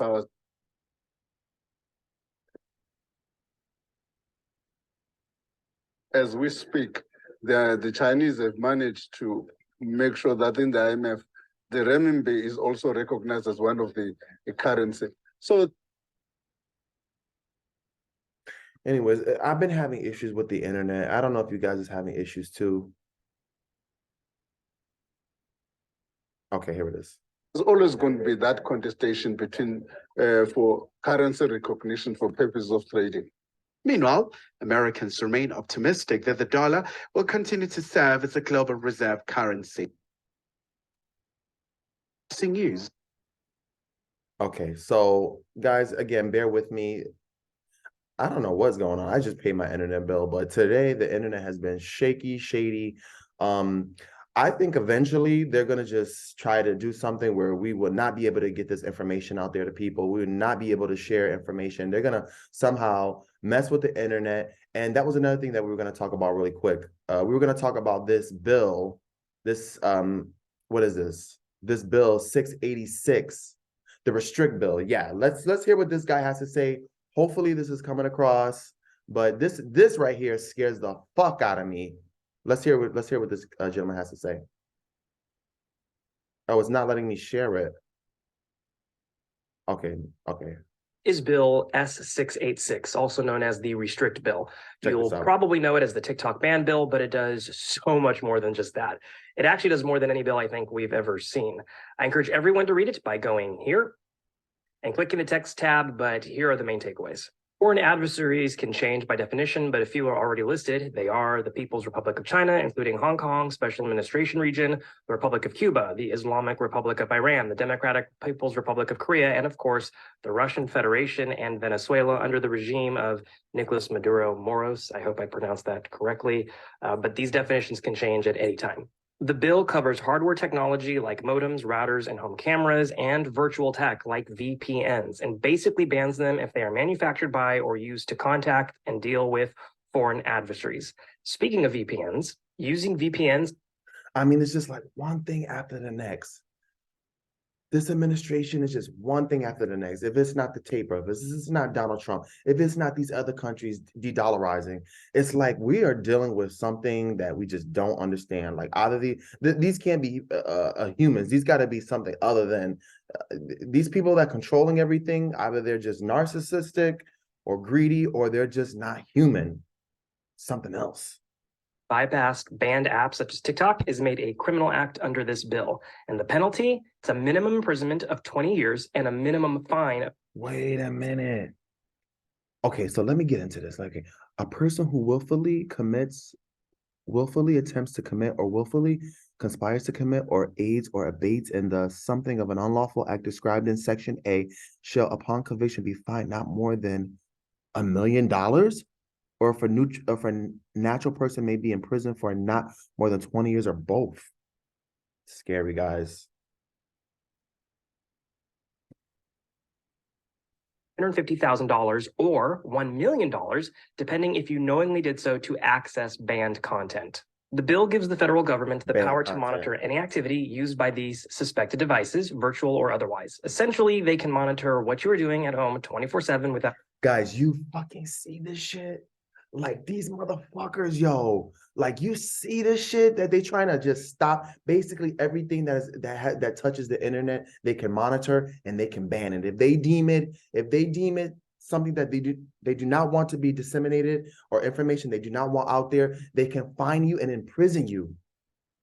As we speak, the Chinese have managed to make sure that in the IMF, the renminbi is also recognized as one of the currency. So anyways, I've been having issues with the internet. I don't know if you guys are having issues too. Okay, here it is. There's always going to be that contestation between for currency recognition for purposes of trading. Meanwhile, Americans remain optimistic that the dollar will continue to serve as a global reserve currency. News. Okay, so guys, again, bear with me. I don't know what's going on. I just paid my internet bill, but today the internet has been shaky, shady. I think eventually they're going to just try to do something where we would not be able to get this information out there to people. We would not be able to share information. They're going to somehow mess with the internet. And that was another thing that we were going to talk about really quick. We were going to talk about this bill, what is this? This bill 686, the restrict bill. Yeah, let's hear what this guy has to say. Hopefully this is coming across, but this right here scares the fuck out of me. Let's hear what this gentleman has to say. Oh, it's not letting me share it. Okay. Is Bill S686, also known as the Restrict Bill. You'll this out. probably know it as the TikTok ban bill, but it does so much more than just that. It actually does more than any bill I think we've ever seen. I encourage everyone to read it by going here and clicking the text tab, but here are the main takeaways. Foreign adversaries can change by definition, but a few are already listed. They are the People's Republic of China, including Hong Kong, Special Administration Region, the Republic of Cuba, the Islamic Republic of Iran, the Democratic People's Republic of Korea, and of course, the Russian Federation and Venezuela under the regime of Nicolas Maduro Moros. I hope I pronounced that correctly, but these definitions can change at any time. The bill covers hardware technology like modems, routers, and home cameras, and virtual tech like VPNs, and basically bans them if they are manufactured by or used to contact and deal with foreign adversaries. Speaking of VPNs, using VPNs. I mean, it's just like one thing after the next. This administration is just one thing after the next. If it's not the Tate Brothers, this is not Donald Trump, if it's not these other countries de-dollarizing, it's like we are dealing with something that we just don't understand. Like either these can't be humans. These got to be something other than these people that controlling everything. Either they're just narcissistic or greedy, or they're just not human. Something else. Bypassed banned apps such as TikTok is made a criminal act under this bill. And the penalty, it's a minimum imprisonment of 20 years and a minimum fine. Wait a minute. Okay, so let me get into this. Like a person who willfully attempts to commit or willfully conspires to commit or aids or abates in the something of an unlawful act described in Section A shall upon conviction be fined not more than $1 million, or if a natural person may be in prison for not more than 20 years, or both. Scary, guys. $150,000 or $1 million, depending if you knowingly did so to access banned content. The bill gives the federal government the power to monitor any activity used by these suspected devices, virtual or otherwise. Essentially, they can monitor what you are doing at home 24/7 without. Guys, you fucking see this shit? Like these motherfuckers, yo, like you see this shit that they trying to just stop. Basically everything that touches the internet, they can monitor and they can ban it. If they deem it something that they do not want to be disseminated, or information they do not want out there, they can fine you and imprison you.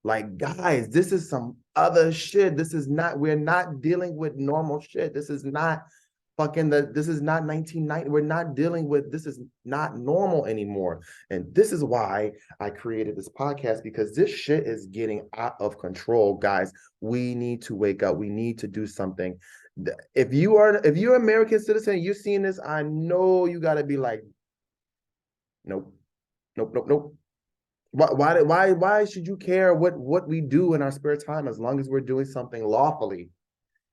Like, guys, this is some other shit. We're not dealing with normal shit. This is not this is not 1990. We're not dealing with, this is not normal anymore. And this is why I created this podcast, because this shit is getting out of control, guys. We need to wake up. We need to do something. If you're an American citizen, you're seeing this, I know you got to be like, nope. Why should you care what we do in our spare time, as long as we're doing something lawfully?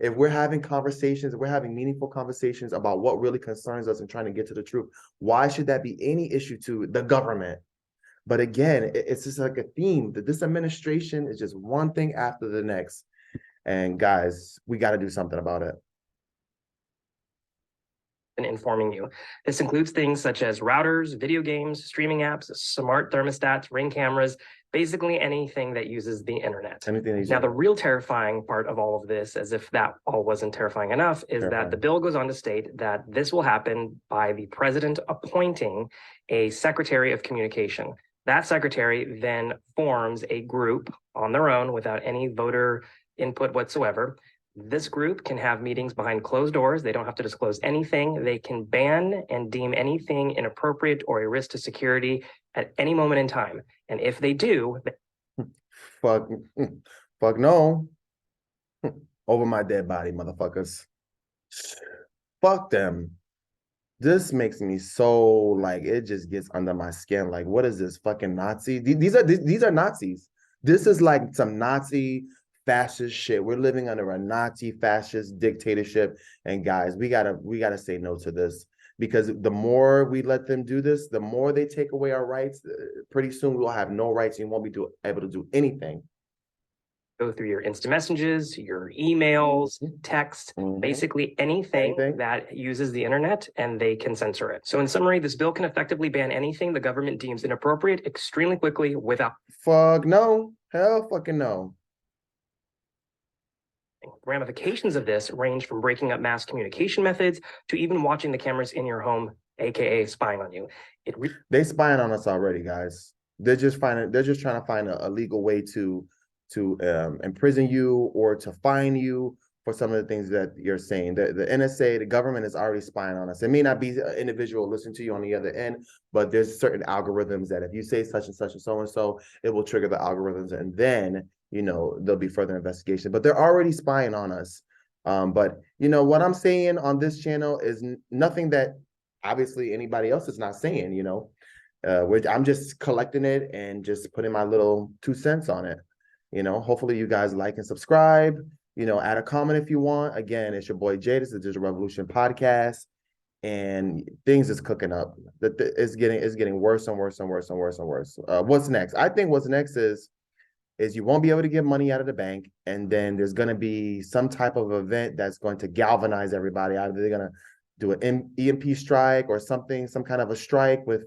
If we're having conversations, if we're having meaningful conversations about what really concerns us and trying to get to the truth, why should that be any issue to the government? But again, it's just like a theme that this administration is just one thing after the next. And guys, we got to do something about it. And informing you. This includes things such as routers, video games, streaming apps, smart thermostats, Ring cameras, basically anything that uses the internet. Now, the real terrifying part of all of this, as if that all wasn't terrifying enough, is that the bill goes on to state that this will happen by the president appointing a secretary of communication. That secretary then forms a group on their own without any voter input whatsoever. This group can have meetings behind closed doors. They don't have to disclose anything. They can ban and deem anything inappropriate or a risk to security at any moment in time. And if they do, fuck no. Over my dead body, motherfuckers. Fuck them. This makes me so, like, it just gets under my skin. Like, what is this, fucking Nazi? These are Nazis. This is like some Nazi fascist shit. We're living under a Nazi fascist dictatorship. And guys, we gotta say no to this, because the more we let them do this, the more they take away our rights. Pretty soon we'll have no rights and you won't be able to do anything. Go through your instant messages, your emails, text, basically anything that uses the internet, and they can censor it. So in summary, this bill can effectively ban anything the government deems inappropriate extremely quickly without. Fuck no. Hell fucking no. Ramifications of this range from breaking up mass communication methods to even watching the cameras in your home, aka spying on you. They spying on us already, guys. They're just trying to find a legal way to imprison you, or to fine you, for some of the things that you're saying. The NSA, the government is already spying on us. It may not be an individual listening to you on the other end, but there's certain algorithms that if you say such and such and so and so, it will trigger the algorithms, and then there'll be further investigation. But they're already spying on us. But what I'm saying on this channel is nothing that obviously anybody else is not saying. Which I'm just collecting it and just putting my little 2 cents on it. Hopefully you guys like and subscribe. Add a comment if you want. Again, it's your boy Jay. This is the Digital Revolution podcast, and things is cooking up. It's getting worse and worse and worse and worse and worse. What's next? I think what's next is you won't be able to get money out of the bank, and then there's going to be some type of event that's going to galvanize everybody. Either they're going to do an EMP strike or something, some kind of a strike with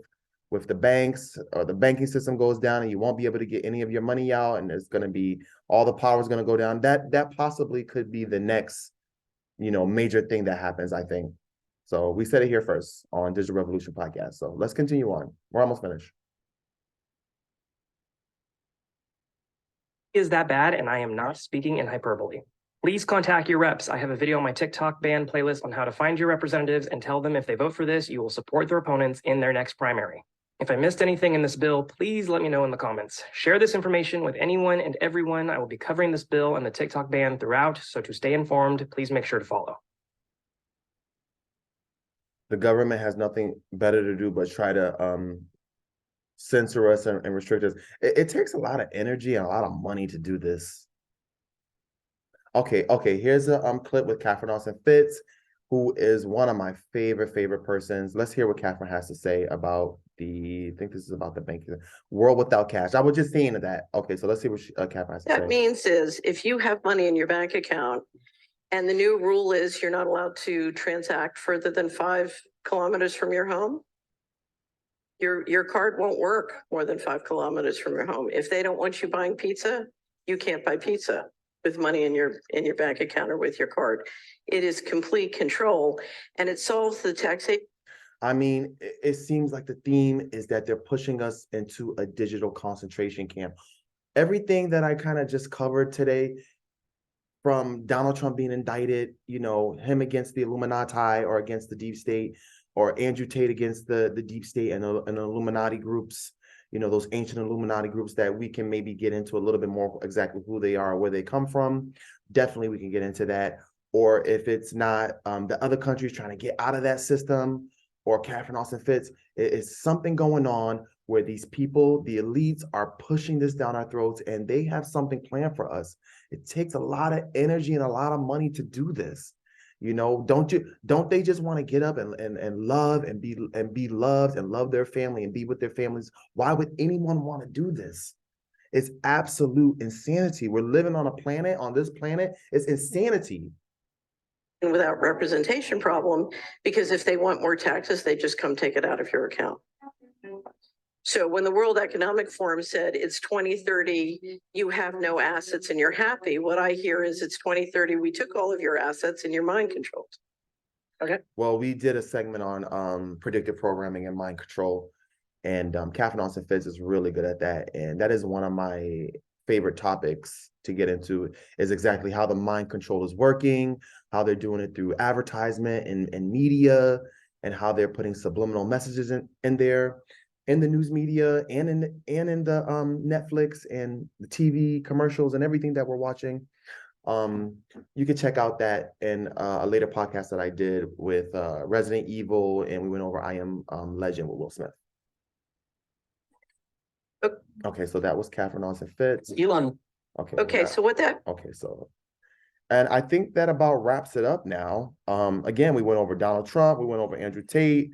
the banks, or the banking system goes down and you won't be able to get any of your money out, and it's going to be all the power is going to go down. That possibly could be the next major thing that happens, I think. So we said it here first on Digital Revolution podcast. So let's continue on. We're almost finished. Is that bad? And I am not speaking in hyperbole. Please contact your reps. I have a video on my TikTok ban playlist on how to find your representatives and tell them if they vote for this, you will support their opponents in their next primary. If I missed anything in this bill, please let me know in the comments. Share this information with anyone and everyone. I will be covering this bill and the TikTok ban throughout, so to stay informed, please make sure to follow. The government has nothing better to do but try to censor us and restrict us. It takes a lot of energy and a lot of money to do this. Okay, here's a clip with Catherine Austin Fitts, who is one of my favorite persons. Let's hear what Catherine has to say about I think this is about the banking world without cash. I was just saying that. Okay, so let's see what Catherine has to say. That means is if you have money in your bank account and the new rule is you're not allowed to transact further than 5 kilometers from your home, your card won't work more than 5 kilometers from your home. If they don't want you buying pizza, you can't buy pizza with money in your bank account or with your card. It is complete control, and it solves the taxation. I mean, it seems like the theme is that they're pushing us into a digital concentration camp. Everything that I kind of just covered today, from Donald Trump being indicted, him against the Illuminati or against the deep state, or Andrew Tate against the deep state and Illuminati groups, those ancient Illuminati groups that we can maybe get into a little bit more exactly who they are, where they come from. Definitely we can get into that. Or if it's not the other countries trying to get out of that system, or Catherine Austin Fitts, it's something going on where these people, the elites, are pushing this down our throats, and they have something planned for us. It takes a lot of energy and a lot of money to do this. Don't they just want to get up and love and be loved and love their family and be with their families? Why would anyone want to do this? It's absolute insanity. We're living on this planet. It's insanity. Without representation problem, because if they want more taxes, they just come take it out of your account. So when the World Economic Forum said it's 2030, you have no assets and you're happy, what I hear is it's 2030, we took all of your assets and you're mind controlled. Okay. Well, we did a segment on predictive programming and mind control, and Catherine Austin Fitts is really good at that, and that is one of my favorite topics to get into, is exactly how the mind control is working, how they're doing it through advertisement and media, and how they're putting subliminal messages in there, in the news media and in the Netflix and the TV commercials and everything that we're watching. You can check out that in a later podcast that I did with Resident Evil, and we went over I Am Legend with Will Smith. Okay, so that was Catherine Austin Fitts. Elon. Okay, so what that? Okay, so, and I think that about wraps it up now. Again, we went over Donald Trump, we went over Andrew Tate,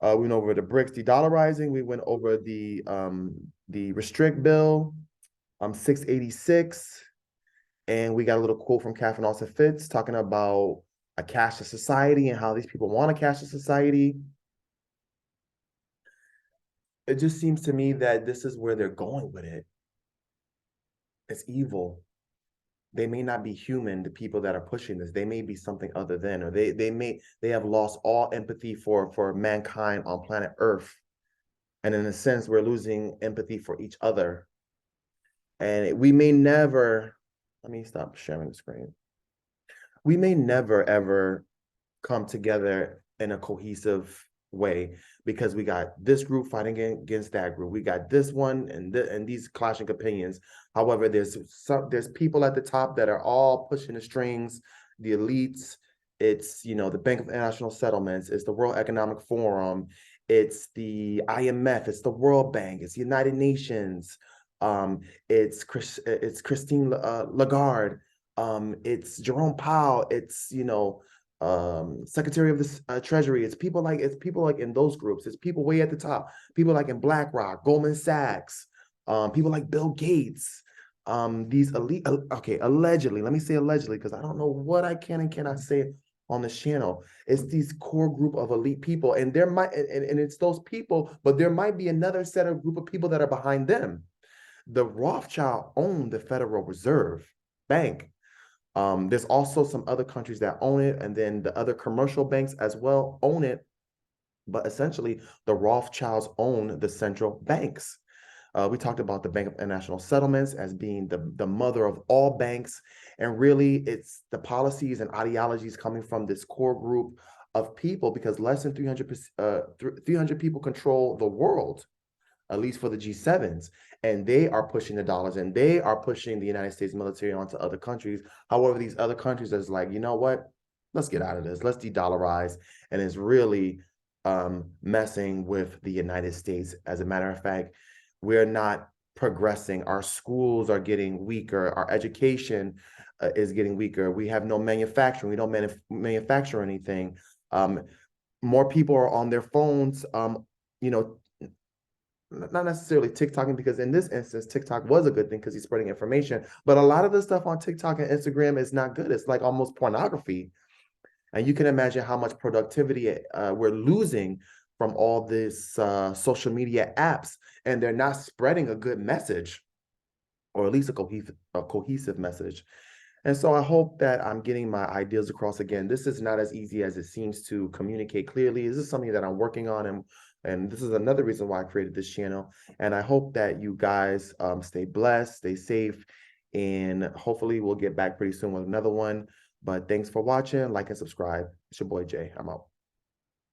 we went over the BRICS de-dollarizing, we went over the restrict bill, 686, and we got a little quote from Catherine Austin Fitts talking about a cashless society and how these people want a cashless society. It just seems to me that this is where they're going with it. It's evil. They may not be human, the people that are pushing this. They may be something other than, or they have lost all empathy for mankind on planet Earth. And in a sense, we're losing empathy for each other. And we may never, let me stop sharing the screen. we may never, ever come together in a cohesive way because we got this group fighting against that group. We got this one and these clashing opinions. However, there's people at the top that are all pushing the strings, the elites. It's, the Bank of International Settlements, it's the World Economic Forum, it's the IMF, it's the World Bank, it's the United Nations, it's Christine Lagarde, it's Jerome Powell, it's Secretary of the Treasury. It's people like in those groups. It's people way at the top. People like in BlackRock, Goldman Sachs, people like Bill Gates. These elite. Okay, allegedly. Let me say allegedly because I don't know what I can and cannot say on this channel. It's these core group of elite people, and there might and it's those people, but there might be another set of group of people that are behind them. The Rothschild owned the Federal Reserve Bank. There's also some other countries that own it, and then the other commercial banks as well own it. But essentially, the Rothschilds own the central banks. We talked about the Bank of International Settlements as being the mother of all banks. And really, it's the policies and ideologies coming from this core group of people, because less than 300 people control the world, at least for the G7s, and they are pushing the dollars and they are pushing the United States military onto other countries. However, these other countries is like, you know what? Let's get out of this. Let's de-dollarize. And it's really messing with the United States. As a matter of fact, we're not progressing. Our schools are getting weaker. Our education is getting weaker. We have no manufacturing. We don't manufacture anything. More people are on their phones, not necessarily TikToking, because in this instance, TikTok was a good thing because he's spreading information. But a lot of the stuff on TikTok and Instagram is not good. It's like almost pornography. And you can imagine how much productivity we're losing from all this social media apps, and they're not spreading a good message, or at least a cohesive message. And so I hope that I'm getting my ideas across. Again, this is not as easy as it seems to communicate clearly. This is something that I'm working on, and this is another reason why I created this channel. And I hope that you guys stay blessed, stay safe, and hopefully we'll get back pretty soon with another one. But thanks for watching. Like and subscribe. It's your boy Jay. I'm out.